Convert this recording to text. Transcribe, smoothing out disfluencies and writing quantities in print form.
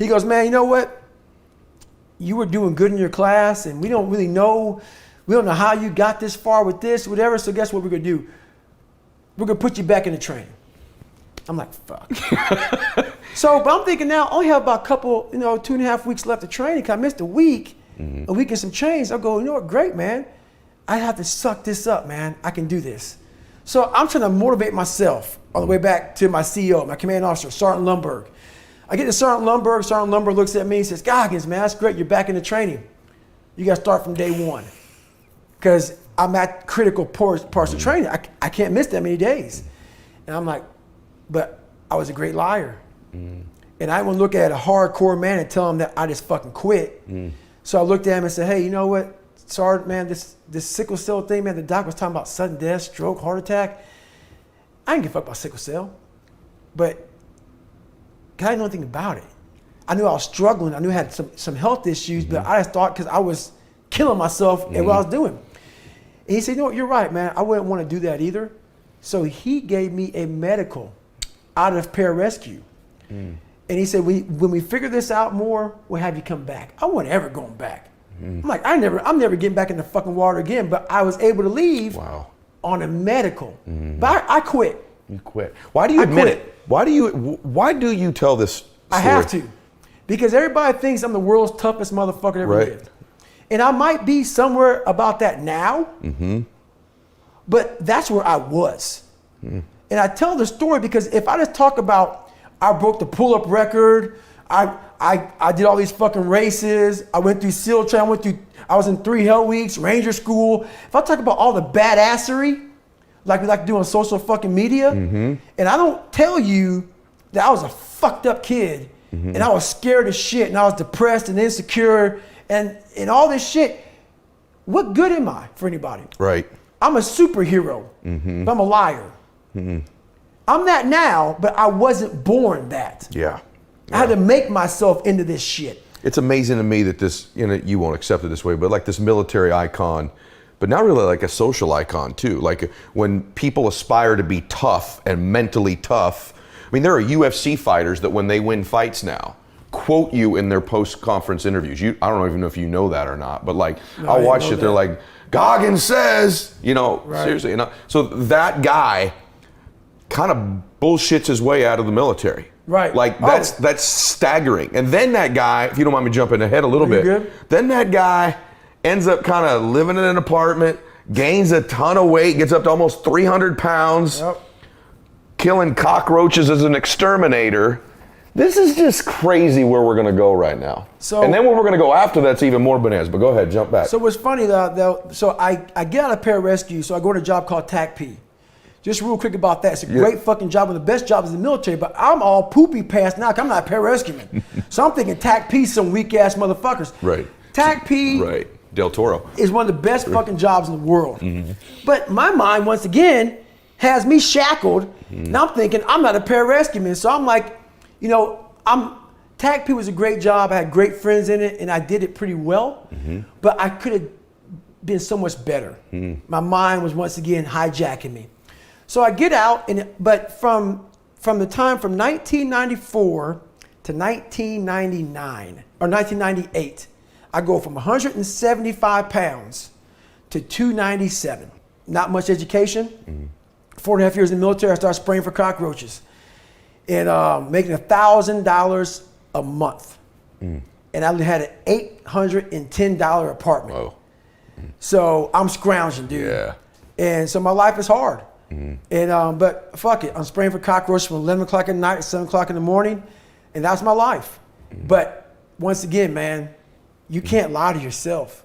He goes, man, you know what? You were doing good in your class, and we don't know how you got this far with this, whatever. So guess what we're gonna do? We're gonna put you back in the training. I'm like, fuck. But I'm thinking now, I only have about a couple, 2.5 weeks left of training. Cause I missed a week and some change. I go, you know what? Great, man. I have to suck this up, man. I can do this. So I'm trying to motivate myself on the way back to my CEO, my command officer, Sergeant Lundberg. I get to Sergeant Lundberg. Sergeant Lundberg looks at me and says, Goggins, man, that's great. You're back in the training. You got to start from day one. Because I'm at critical parts of training. I can't miss that many days. And I'm like, but I was a great liar. And I wouldn't look at a hardcore man and tell him that I just fucking quit. So I looked at him and said, hey, you know what, Sergeant, man, this sickle cell thing, man, the doc was talking about sudden death, stroke, heart attack. I didn't give a fuck about sickle cell. But I didn't know anything about it. I knew I was struggling. I knew I had some health issues, but I just thought because I was killing myself at what I was doing. And he said, you know what, you're right, man. I wouldn't want to do that either. So he gave me a medical out of pararescue. And he said, when we figure this out more, we'll have you come back. I wasn't ever going back. I'm like, I'm never getting back in the fucking water again. But I was able to leave on a medical. But I quit. You quit. Why do you admit it? Why do you tell this story? I have to. Because everybody thinks I'm the world's toughest motherfucker that ever lived. And I might be somewhere about that now, but that's where I was. And I tell the story because if I just talk about I broke the pull-up record, I did all these fucking races, I went through SEAL training, I was in 3 hell weeks, Ranger school. If I talk about all the badassery, like we like to do on social fucking media, and I don't tell you that I was a fucked up kid, and I was scared as shit, and I was depressed and insecure, and all this shit, what good am I for anybody? Right. I'm a superhero, but I'm a liar. I'm that now, but I wasn't born that. Yeah. I had to make myself into this shit. It's amazing to me that this, you won't accept it this way, but like this military icon, but not really like a social icon too. Like when people aspire to be tough and mentally tough, I mean, there are UFC fighters that when they win fights now, quote you in their post-conference interviews. I don't even know if you know that or not, but like I'll watch it. They're like, Goggins says, seriously. So that guy kind of bullshits his way out of the military. Right. Like that's staggering. And then that guy, if you don't mind me jumping ahead a little bit, then that guy ends up kind of living in an apartment, gains a ton of weight, gets up to almost 300 pounds, killing cockroaches as an exterminator. This is just crazy where we're going to go right now. And then where we're going to go after that's even more bananas. But go ahead, jump back. So what's funny though, so I get out of pararescue, so I go to a job called TACP. Just real quick about that. It's a great fucking job, one of the best jobs in the military, but I'm all poopy pants now because I'm not a pararescueman. So I'm thinking TACP, some weak ass motherfuckers. Right. TACP. Right. Del Toro. Is one of the best fucking jobs in the world. But my mind, once again, has me shackled. And I'm thinking I'm not a pararescueman. So I'm like, TACP was a great job. I had great friends in it and I did it pretty well. But I could have been so much better. My mind was once again hijacking me. So I get out, but from the time from 1994 to 1999, or 1998, I go from 175 pounds to 297. Not much education. 4.5 years in the military, I started spraying for cockroaches. And making $1,000 a month. And I had an $810 apartment. Whoa. So I'm scrounging, dude. Yeah. And so my life is hard. And but fuck it, I'm spraying for cockroaches from 11 o'clock at night to 7 o'clock in the morning, and that's my life. But once again, man, you can't lie to yourself.